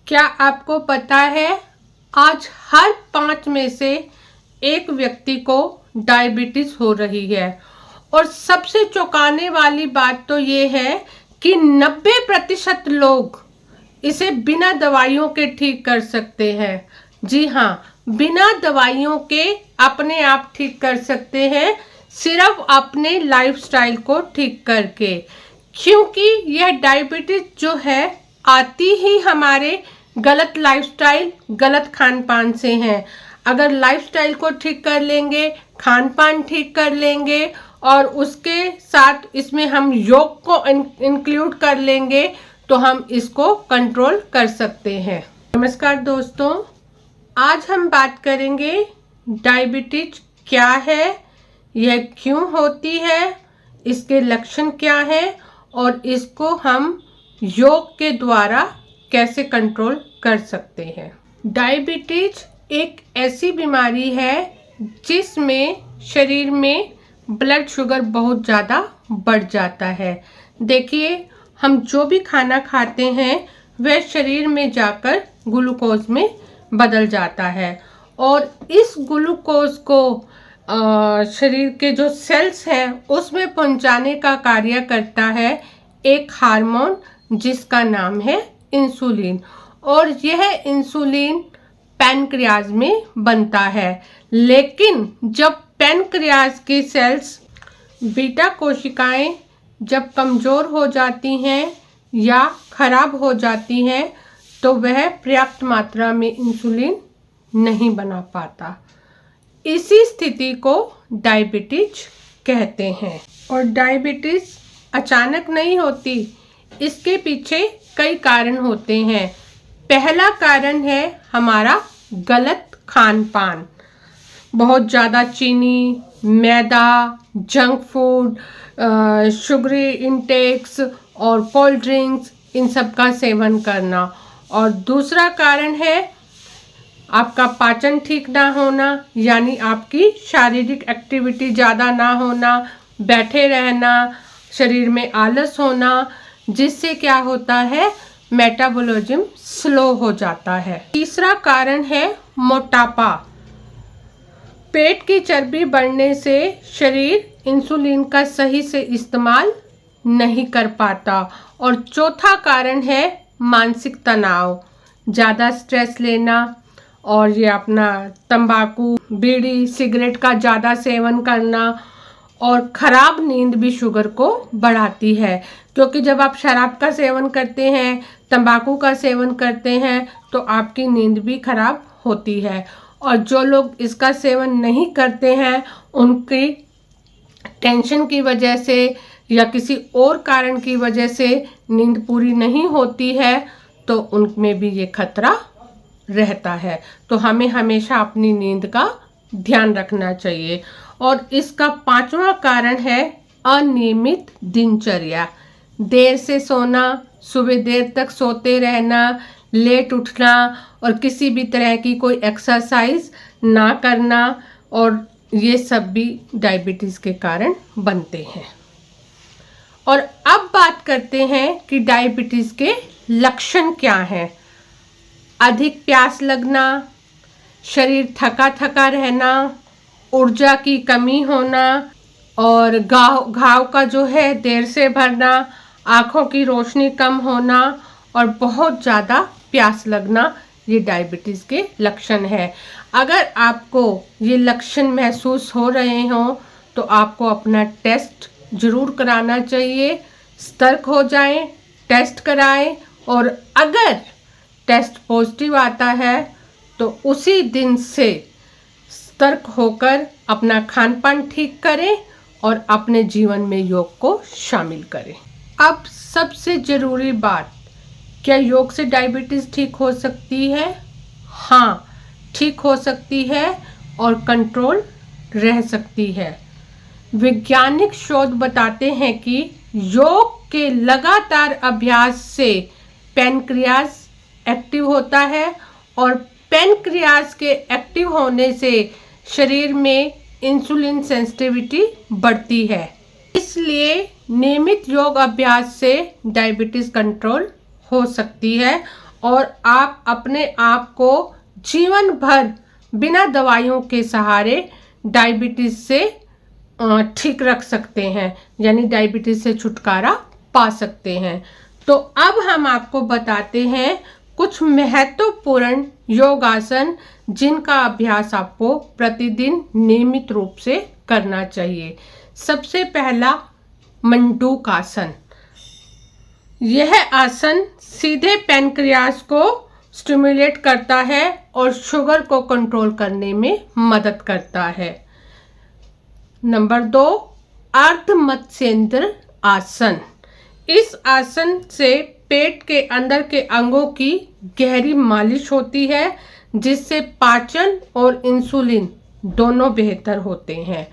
क्या आपको पता है आज हर 5 में से एक व्यक्ति को डायबिटीज हो रही है। और सबसे चौंकाने वाली बात तो ये है कि 90% लोग इसे बिना दवाइयों के ठीक कर सकते हैं। जी हाँ, बिना दवाइयों के अपने आप ठीक कर सकते हैं, सिर्फ अपने लाइफस्टाइल को ठीक करके। क्योंकि यह डायबिटीज जो है आती ही हमारे गलत लाइफस्टाइल, गलत खान पान से हैं। अगर लाइफस्टाइल को ठीक कर लेंगे, खान पान ठीक कर लेंगे और उसके साथ इसमें हम योग को इंक्लूड कर लेंगे तो हम इसको कंट्रोल कर सकते हैं। नमस्कार दोस्तों, आज हम बात करेंगे डायबिटीज क्या है, यह क्यों होती है, इसके लक्षण क्या है और इसको हम योग के द्वारा कैसे कंट्रोल कर सकते हैं। डायबिटीज एक ऐसी बीमारी है जिसमें शरीर में ब्लड शुगर बहुत ज़्यादा बढ़ जाता है। देखिए, हम जो भी खाना खाते हैं वह शरीर में जाकर ग्लूकोज में बदल जाता है और इस ग्लूकोज को शरीर के जो सेल्स हैं उसमें पहुंचाने का कार्य करता है एक हार्मोन जिसका नाम है इंसुलिन। और यह इंसुलिन पैनक्रियाज में बनता है। लेकिन जब पैनक्रियाज की सेल्स, बीटा कोशिकाएं जब कमज़ोर हो जाती हैं या खराब हो जाती हैं तो वह पर्याप्त मात्रा में इंसुलिन नहीं बना पाता। इसी स्थिति को डायबिटीज कहते हैं। और डायबिटीज अचानक नहीं होती, इसके पीछे कई कारण होते हैं। पहला कारण है हमारा गलत खान पान। बहुत ज़्यादा चीनी, मैदा, जंक फूड, शुगरी इंटेक्स और कोल्ड ड्रिंक्स, इन सब का सेवन करना। और दूसरा कारण है आपका पाचन ठीक ना होना, यानी आपकी शारीरिक एक्टिविटी ज़्यादा ना होना, बैठे रहना, शरीर में आलस होना, जिससे क्या होता है, मेटाबॉलिज्म स्लो हो जाता है। तीसरा कारण है मोटापा। पेट की चर्बी बढ़ने से शरीर इंसुलिन का सही से इस्तेमाल नहीं कर पाता। और चौथा कारण है मानसिक तनाव, ज़्यादा स्ट्रेस लेना और ये अपना तंबाकू, बीड़ी, सिगरेट का ज़्यादा सेवन करना। और ख़राब नींद भी शुगर को बढ़ाती है, क्योंकि जब आप शराब का सेवन करते हैं, तंबाकू का सेवन करते हैं तो आपकी नींद भी खराब होती है। और जो लोग इसका सेवन नहीं करते हैं उनकी टेंशन की वजह से या किसी और कारण की वजह से नींद पूरी नहीं होती है तो उनमें भी ये खतरा रहता है। तो हमें हमेशा अपनी नींद का ध्यान रखना चाहिए। और इसका 5वां कारण है अनियमित दिनचर्या। देर से सोना, सुबह देर तक सोते रहना, लेट उठना और किसी भी तरह की कोई एक्सरसाइज ना करना, और ये सब भी डायबिटीज के कारण बनते हैं। और अब बात करते हैं कि डायबिटीज के लक्षण क्या हैं। अधिक प्यास लगना, शरीर थका थका रहना, ऊर्जा की कमी होना और घाव का जो है देर से भरना, आँखों की रोशनी कम होना और बहुत ज़्यादा प्यास लगना, ये डायबिटीज़ के लक्षण है। अगर आपको ये लक्षण महसूस हो रहे हों तो आपको अपना टेस्ट ज़रूर कराना चाहिए। सतर्क हो जाएं, टेस्ट कराएं और अगर टेस्ट पॉजिटिव आता है तो उसी दिन से सतर्क होकर अपना खान पान ठीक करें और अपने जीवन में योग को शामिल करें। अब सबसे ज़रूरी बात, क्या योग से डायबिटीज़ ठीक हो सकती है? हाँ, ठीक हो सकती है और कंट्रोल रह सकती है। वैज्ञानिक शोध बताते हैं कि योग के लगातार अभ्यास से पैनक्रियाज एक्टिव होता है और पैनक्रियाज के एक्टिव होने से शरीर में इंसुलिन सेंसिटिविटी बढ़ती है। इसलिए नियमित योग अभ्यास से डायबिटीज़ कंट्रोल हो सकती है और आप अपने आप को जीवन भर बिना दवाइयों के सहारे डायबिटीज से ठीक रख सकते हैं, यानी डायबिटीज से छुटकारा पा सकते हैं। तो अब हम आपको बताते हैं कुछ महत्वपूर्ण योगासन जिनका अभ्यास आपको प्रतिदिन नियमित रूप से करना चाहिए। सबसे पहला मंडूक आसन। यह आसन सीधे पैनक्रियाज को स्टिमुलेट करता है और शुगर को कंट्रोल करने में मदद करता है। नंबर 2, अर्ध मत्स्येंद्र आसन। इस आसन से पेट के अंदर के अंगों की गहरी मालिश होती है, जिससे पाचन और इंसुलिन दोनों बेहतर होते हैं।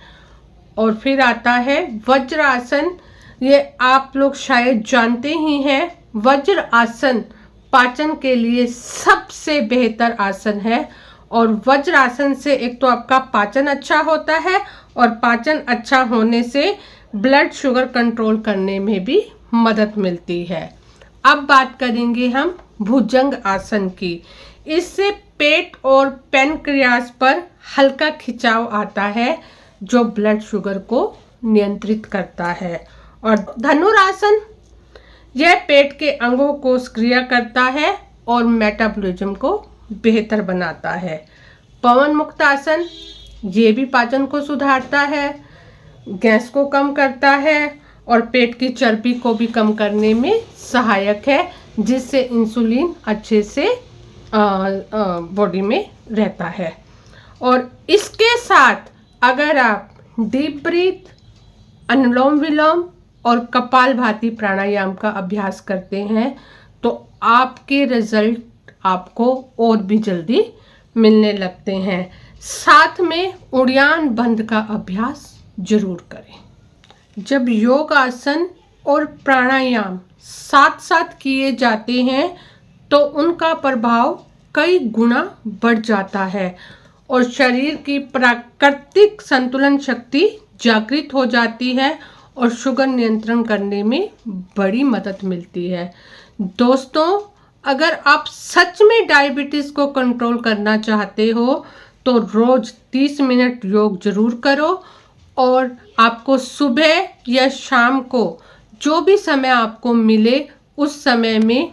और फिर आता है वज्र आसन। ये आप लोग शायद जानते ही हैं, वज्र आसन पाचन के लिए सबसे बेहतर आसन है। और वज्र आसन से एक तो आपका पाचन अच्छा होता है, और पाचन अच्छा होने से ब्लड शुगर कंट्रोल करने में भी मदद मिलती है। अब बात करेंगे हम भुजंग आसन की। इससे पेट और पैनक्रियाज पर हल्का खिंचाव आता है, जो ब्लड शुगर को नियंत्रित करता है। और धनुरासन, यह पेट के अंगों को सक्रिय करता है और मेटाबॉलिज्म को बेहतर बनाता है। पवन मुक्त आसन, ये भी पाचन को सुधारता है, गैस को कम करता है और पेट की चर्बी को भी कम करने में सहायक है, जिससे इंसुलिन अच्छे से बॉडी में रहता है। और इसके साथ अगर आप डीप ब्रीथ, अनुलोम विलोम और कपालभाति प्राणायाम का अभ्यास करते हैं तो आपके रिजल्ट आपको और भी जल्दी मिलने लगते हैं। साथ में उड़ान बंद का अभ्यास जरूर करें। जब योग आसन और प्राणायाम साथ साथ किए जाते हैं तो उनका प्रभाव कई गुना बढ़ जाता है और शरीर की प्राकृतिक संतुलन शक्ति जागृत हो जाती है और शुगर नियंत्रण करने में बड़ी मदद मिलती है। दोस्तों, अगर आप सच में डायबिटीज़ को कंट्रोल करना चाहते हो तो रोज 30 मिनट योग जरूर करो और आपको सुबह या शाम को जो भी समय आपको मिले उस समय में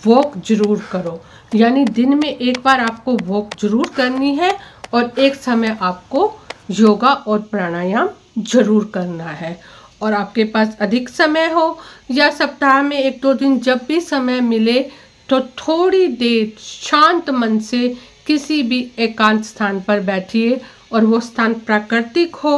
वॉक जरूर करो। यानी दिन में एक बार आपको वॉक जरूर करनी है और एक समय आपको योगा और प्राणायाम जरूर करना है। और आपके पास अधिक समय हो या सप्ताह में 1-2 दिन जब भी समय मिले तो थोड़ी देर शांत मन से किसी भी एकांत स्थान पर बैठिए और वो स्थान प्राकृतिक हो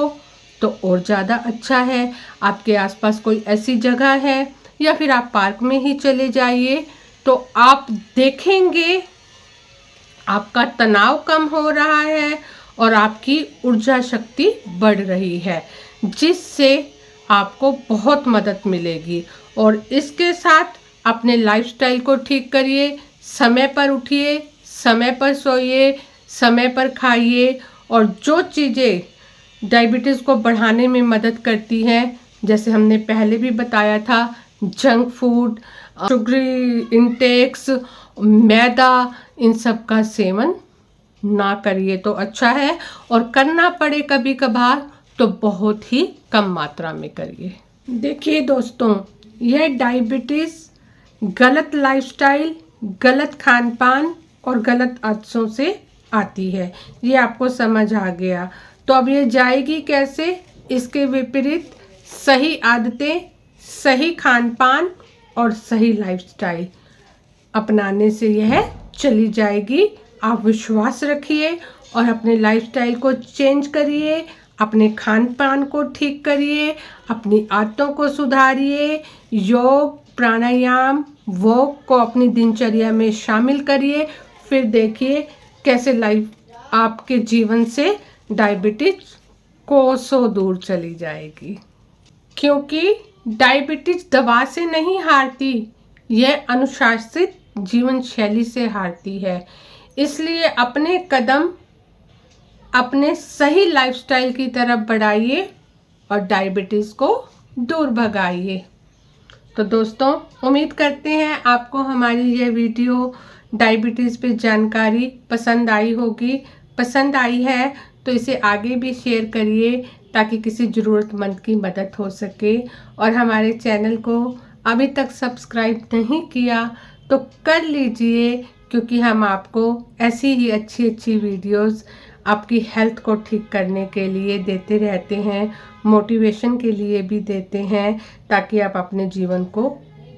तो और ज़्यादा अच्छा है। आपके आसपास कोई ऐसी जगह है या फिर आप पार्क में ही चले जाइए तो आप देखेंगे आपका तनाव कम हो रहा है और आपकी ऊर्जा शक्ति बढ़ रही है, जिससे आपको बहुत मदद मिलेगी। और इसके साथ अपने लाइफस्टाइल को ठीक करिए, समय पर उठिए, समय पर सोइए, समय पर खाइए और जो चीज़ें डायबिटीज़ को बढ़ाने में मदद करती हैं, जैसे हमने पहले भी बताया था, जंक फूड, शुगरी इंटेक्स, मैदा, इन सब का सेवन ना करिए तो अच्छा है। और करना पड़े कभी कभार तो बहुत ही कम मात्रा में करिए। देखिए दोस्तों, यह डायबिटीज़ गलत लाइफस्टाइल, गलत खान पान और गलत आदतों से आती है, ये आपको समझ आ गया। तो अब ये जाएगी कैसे? इसके विपरीत सही आदतें, सही खान पान और सही लाइफस्टाइल अपनाने से यह चली जाएगी। आप विश्वास रखिए और अपने लाइफस्टाइल को चेंज करिए, अपने खान पान को ठीक करिए, अपनी आदतों को सुधारिए, योग, प्राणायाम, वॉक को अपनी दिनचर्या में शामिल करिए। फिर देखिए कैसे लाइफ आपके जीवन से डायबिटीज कोसों दूर चली जाएगी। क्योंकि डायबिटीज दवा से नहीं हारती, यह अनुशासित जीवन शैली से हारती है। इसलिए अपने कदम अपने सही लाइफस्टाइल की तरफ बढ़ाइए और डायबिटीज़ को दूर भगाइए। तो दोस्तों, उम्मीद करते हैं आपको हमारी यह वीडियो डायबिटीज़ पे जानकारी पसंद आई होगी। पसंद आई है तो इसे आगे भी शेयर करिए ताकि किसी ज़रूरतमंद की मदद हो सके। और हमारे चैनल को अभी तक सब्सक्राइब नहीं किया तो कर लीजिए, क्योंकि हम आपको ऐसी ही अच्छी अच्छी वीडियोस आपकी हेल्थ को ठीक करने के लिए देते रहते हैं, मोटिवेशन के लिए भी देते हैं, ताकि आप अपने जीवन को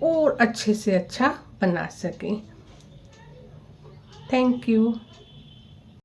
और अच्छे से अच्छा बना सकें। Thank you.